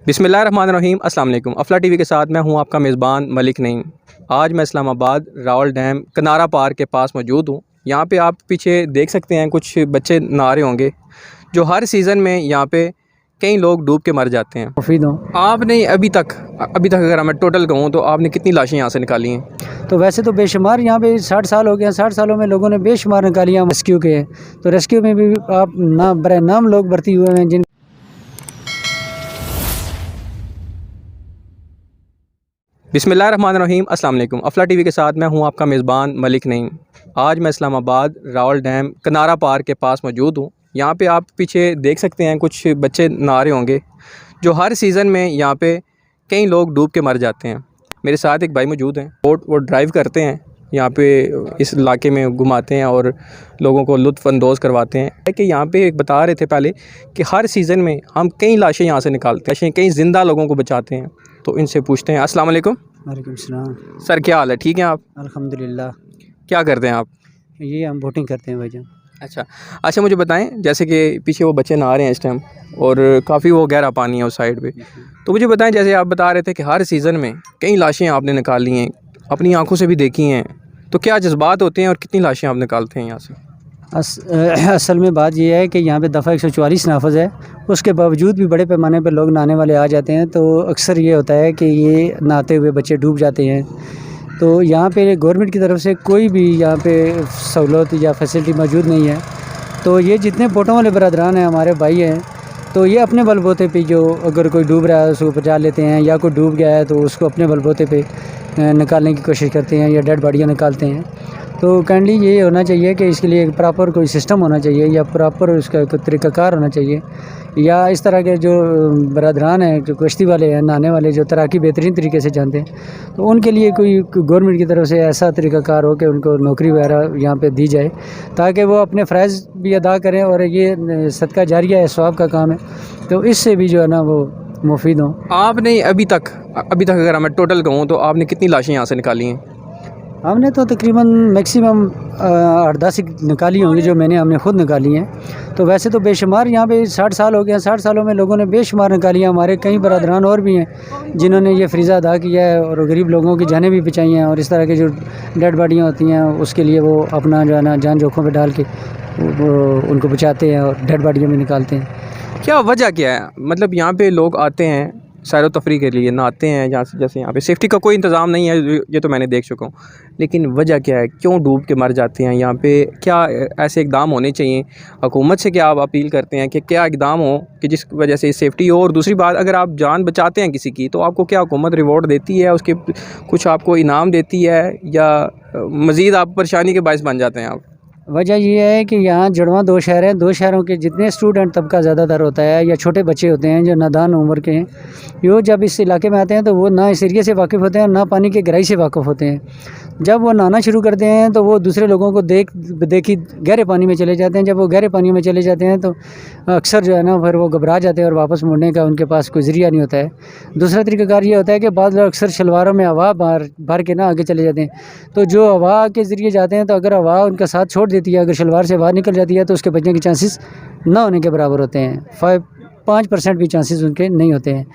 बिस्मिल्लाहिर्रहमानिर्रहीम। अस्सलाम वालेकुम। अफला टीवी के साथ मैं हूं आपका मेज़बान मलिक नईम। आज मैं इस्लामाबाद रावल डैम कनारा पार्क के पास मौजूद हूं। यहां पे आप पीछे देख सकते हैं कुछ बच्चे नहा रहे होंगे, जो हर सीज़न में यहां पे कई लोग डूब के मर जाते हैं। मुफीद हूँ। आपने अभी तक अगर मैं टोटल कहूँ तो आपने कितनी लाशें यहाँ से निकाली हैं? तो वैसे तो बेशुमार यहाँ पे 60 साल हो गए हैं। 60 सालों में लोगों ने बेशुमार निकालियाँ रेस्क्यू के हैं। तो रेस्क्यू में भी आप बराए नाम लोग भर्ती हुए हैं जिन बिस्मिल्लाहिर्रहमानिर्रहीम। अस्सलाम वालेकुम। अफला टीवी के साथ मैं हूं आपका मेज़बान मलिक नईम। आज मैं इस्लामाबाद रावल डैम कनारा पार्क के पास मौजूद हूं। यहां पे आप पीछे देख सकते हैं कुछ बच्चे नहा रहे होंगे, जो हर सीज़न में यहां पे कई लोग डूब के मर जाते हैं। मेरे साथ एक भाई मौजूद हैं, वो ड्राइव करते हैं, यहाँ पे इस इलाके में घुमाते हैं और लोगों को लुत्फ़अंदोज़ करवाते हैं। कि यहाँ पे एक बता रहे थे पहले कि हर सीज़न में हम कई लाशें यहाँ से निकालते हैं, कई ज़िंदा लोगों को बचाते हैं। तो इनसे पूछते हैं। अस्सलाम वालेकुम। वालेकुम सलाम। सर क्या हाल है? ठीक हैं आप? अल्हम्दुलिल्लाह। क्या करते हैं आप? ये हम बोटिंग करते हैं भाईजान। अच्छा मुझे बताएं, जैसे कि पीछे वो बच्चे नहा रहे हैं इस टाइम और काफ़ी वो गहरा पानी है उस साइड पे, तो मुझे बताएं, जैसे आप बता रहे थे कि हर सीज़न में कई लाशें आपने निकाली हैं, अपनी आंखों से भी देखी हैं, तो क्या जज्बात होते हैं और कितनी लाशें आप निकालते हैं यहाँ से? असल में बात यह है कि यहाँ पे दफ़ा 144 नाफज है, उसके बावजूद भी बड़े पैमाने पर लोग नहाने वाले आ जाते हैं। तो अक्सर ये होता है कि ये नहाते हुए बच्चे डूब जाते हैं। तो यहाँ पे गवर्नमेंट की तरफ से कोई भी यहाँ पे सहूलत या फैसिलिटी मौजूद नहीं है। तो ये जितने बोटों वाले बरदरान हैं, हमारे भाई हैं, तो ये अपने बलबूते पे जो अगर कोई डूब रहा है उसको बचा लेते हैं, या कोई डूब गया है तो उसको अपने बलबूते पे निकालने की कोशिश करते हैं या डेड बॉडियाँ निकालते हैं। तो काइंडली ये होना चाहिए कि इसके लिए प्रॉपर कोई सिस्टम होना चाहिए या प्रॉपर उसका कोई तरीक़ाकार होना चाहिए, या इस तरह के जो बरदरान हैं, जो कश्ती वाले हैं, नहाने वाले, जो तैराकी बेहतरीन तरीके से जानते हैं, तो उनके लिए कोई गवर्नमेंट की तरफ से ऐसा तरीक़ाकार हो कि उनको नौकरी वगैरह यहाँ पे दी जाए, ताकि वो अपने फ़राइज़ भी अदा करें और ये सदका जारिया है, सवाब का काम है, तो इससे भी जो है ना वो मुफीद हों। आपने अभी तक अगर मैं टोटल कहूँ तो आपने कितनी लाशें यहाँ से निकाली हैं? हमने तो तकरीबन मैक्सिमम 8-10 निकाली होंगी, जो हमने ख़ुद निकाली हैं। तो वैसे तो बेशुमार यहाँ पे 60 साल हो गए हैं। 60 सालों में लोगों ने बेशुमार निकाली हैं। हमारे कई बरदरान और भी हैं जिन्होंने ये फ़रीज़ा अदा किया है और गरीब लोगों की जानें भी बचाई हैं, और इस तरह की जो डेड बॉडियाँ होती हैं उसके लिए वो अपना जो है ना जान जोखों में डाल के उनको बचाते हैं और डेड बॉडियाँ भी निकालते हैं। क्या वजह क्या है? मतलब यहाँ पे लोग आते हैं सैर व तफरी के लिए, नहाते हैं, जैसे यहाँ पे सेफ्टी का कोई इंतज़ाम नहीं है, ये तो मैंने देख चुका हूँ, लेकिन वजह क्या है, क्यों डूब के मर जाते हैं यहाँ पे? क्या ऐसे इक़दाम होने चाहिए? हुकूमत से क्या आप अपील करते हैं कि क्या इक़दाम हो कि जिस वजह से सेफ्टी हो? और दूसरी बात, अगर आप जान बचाते हैं किसी की, तो आपको क्या हुकूमत रिवॉर्ड देती है, उसके कुछ आपको इनाम देती है, या मज़ीद आप परेशानी के बायस बन जाते हैं आप? वजह यह है कि यहाँ जुड़वां 2 शहर हैं। 2 शहरों के जितने स्टूडेंट तबका ज़्यादातर होता है या छोटे बच्चे होते हैं जो नादान उम्र के हैं, वो जब इस इलाके में आते हैं तो वो ना इस एरिया से वाकिफ़ होते हैं, ना पानी की गहराई से वाकिफ़ होते हैं। जब वो नहाना शुरू करते हैं तो वो दूसरे लोगों को देखी गहरे पानी में चले जाते हैं। जब वो गहरे पानी में चले जाते हैं तो अक्सर जो है ना फिर वो घबरा जाते हैं और वापस मुड़ने का उनके पास कोई ज़रिया नहीं होता है। दूसरा तरीक़ाकार ये होता है कि बाद लोग अक्सर शलवारों में हवा भर के ना आगे चले जाते हैं। तो जो हवा के ज़रिए जाते हैं, तो अगर हवा उनका साथ छोड़ देती है, अगर शलवार से बाहर निकल जाती है, तो उसके बचने के चांसेस ना होने के बराबर होते हैं। 5% भी चांसेस उनके नहीं होते हैं।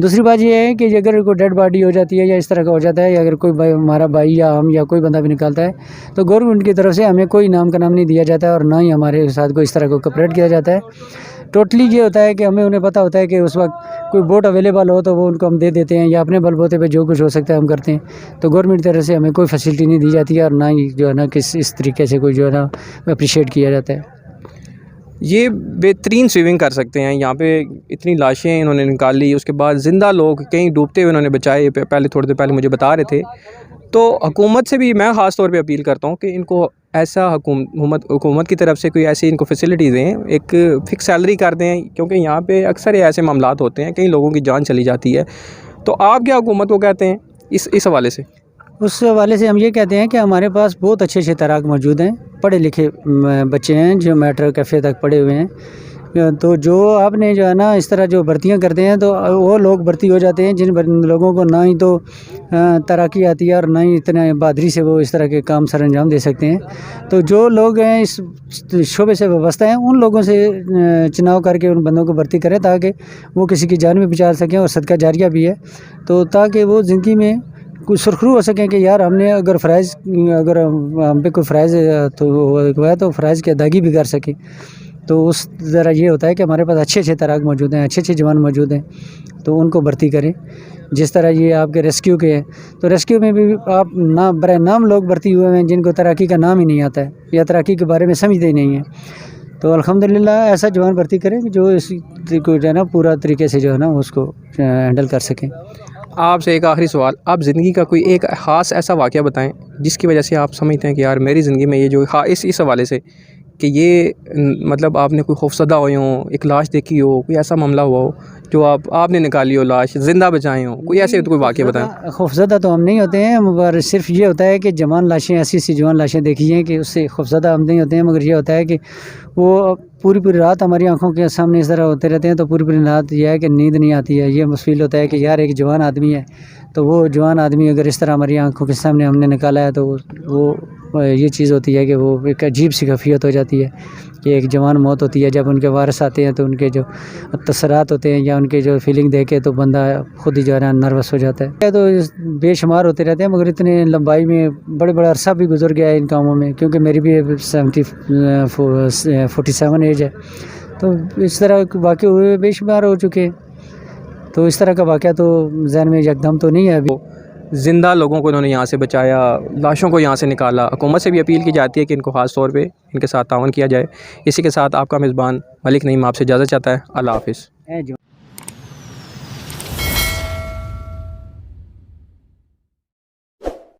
दूसरी बात ये है कि अगर कोई डेड बॉडी हो जाती है या इस तरह का हो जाता है, या अगर कोई हमारा भाई या हम या कोई बंदा भी निकालता है, तो गवर्नमेंट की तरफ से हमें कोई इनाम का नाम नहीं दिया जाता है और ना ही हमारे साथ कोई इस तरह को कॉपरेट किया जाता है। टोटली ये होता है कि हमें उन्हें पता होता है कि उस वक्त कोई बोट अवेलेबल हो तो वो उनको हम दे देते हैं, या अपने बलबूते पे जो कुछ हो सकता है हम करते हैं। तो गवर्नमेंट की तरफ से हमें कोई फैसिलिटी नहीं दी जाती है और ना ही जो है ना इस तरीके से कोई जो है ना अप्रिशिएट किया जाता है। ये बेहतरीन स्विमिंग कर सकते हैं। यहाँ पे इतनी लाशें इन्होंने निकाली, उसके बाद ज़िंदा लोग कहीं डूबते हुए इन्होंने बचाए, पहले थोड़ी देर पहले मुझे बता रहे थे। तो हुकूमत से भी मैं ख़ास तौर पे अपील करता हूँ कि इनको ऐसा हुकूमत की तरफ से कोई ऐसी इनको फैसिलिटी दें, एक फ़िक्स सैलरी कर दें, क्योंकि यहाँ पे अक्सर ऐसे मामलात होते हैं, कई लोगों की जान चली जाती है। तो आप क्या हुकूमत को कहते हैं इस हवाले से? उस हवाले से हम ये कहते हैं कि हमारे पास बहुत अच्छे तैराक मौजूद हैं, पढ़े लिखे बच्चे हैं जो मैट्रिक कैफ़े तक पढ़े हुए हैं, تو جو آپ نے جو ہے نا اس طرح جو بھرتیاں کرتے ہیں تو وہ لوگ بھرتی ہو جاتے ہیں جن لوگوں کو نہ ہی تو تیراکی آتی ہے اور نہ ہی اتنا بہادری سے وہ اس طرح کے کام سر انجام دے سکتے ہیں. تو جو لوگ ہیں اس شعبے سے وابستہ ہیں ان لوگوں سے چناؤ کر کے ان بندوں کو بھرتی کریں تاکہ وہ کسی کی جان بھی بچا سکیں اور صدقہ جاریہ بھی ہے. تو تاکہ وہ زندگی میں کچھ سرخرو ہو سکیں کہ یار ہم نے اگر ہم پہ کوئی فرائض تو ہوا ہے تو فرائض کی ادائیگی بھی کر سکیں. تو اس ذرا یہ ہوتا ہے کہ ہمارے پاس اچھے اچھے تیراک موجود ہیں, اچھے اچھے جوان موجود ہیں, تو ان کو بھرتی کریں. جس طرح یہ آپ کے ریسکیو کے ہیں تو ریسکیو میں بھی آپ برائے نام لوگ بھرتی ہوئے ہیں جن کو تیراکی کا نام ہی نہیں آتا ہے یا تیراکی کے بارے میں سمجھتے ہی نہیں ہیں. تو الحمدللہ ایسا جوان بھرتی کریں جو اس کو جو ہے نا پورا طریقے سے جو ہے نا اس کو ہینڈل کر سکیں. آپ سے ایک آخری سوال, آپ زندگی کا کوئی ایک خاص ایسا واقعہ بتائیں جس کی وجہ سے آپ سمجھتے ہیں کہ یار میری زندگی میں یہ جو اس حوالے سے کہ یہ مطلب آپ نے کوئی خوفزدہ ہوئے ہوں, ایک لاش دیکھی ہو, کوئی ایسا معاملہ ہوا ہو جو آپ نے نکالی ہو لاش, زندہ بچائے ہوں, کوئی ایسے کوئی واقعہ بتائیں. خوفزدہ تو ہم نہیں ہوتے ہیں مگر صرف یہ ہوتا ہے کہ جوان لاشیں ایسی جوان لاشیں دیکھی ہیں کہ اس سے خوفزدہ ہم نہیں ہوتے ہیں, مگر یہ ہوتا ہے کہ وہ پوری رات ہماری آنکھوں کے سامنے اس طرح ہوتے رہتے ہیں تو پوری رات یہ ہے کہ نیند نہیں آتی ہے. یہ فیل ہوتا ہے کہ یار ایک جوان آدمی ہے تو وہ جوان آدمی اگر اس طرح ہماری آنکھوں کے سامنے ہم نے نکالا ہے تو وہ یہ چیز ہوتی ہے کہ وہ ایک عجیب سی کیفیت ہو جاتی ہے کہ ایک جوان موت ہوتی ہے. جب ان کے وارث آتے ہیں تو ان کے جو تاثرات ہوتے ہیں یا ان کے جو فیلنگ دیکھے تو بندہ خود ہی جو ہے نا نروس ہو جاتا ہے. تو بے شمار ہوتے رہتے ہیں مگر اتنے لمبائی میں بڑا عرصہ بھی گزر گیا ہے ان کاموں میں, کیونکہ میری بھی 47 ایج ہے. تو اس طرح واقع ہوئے بے شمار ہو چکے, تو اس طرح کا واقعہ تو ذہن میں یکدم تو نہیں ہے ابھی. زندہ لوگوں کو انہوں نے یہاں سے بچایا, لاشوں کو یہاں سے نکالا. حکومت سے بھی اپیل کی جاتی ہے کہ ان کو خاص طور پہ ان کے ساتھ تعاون کیا جائے. اسی کے ساتھ آپ کا میزبان ملک نعیم آپ سے اجازت چاہتا ہے. اللہ حافظ.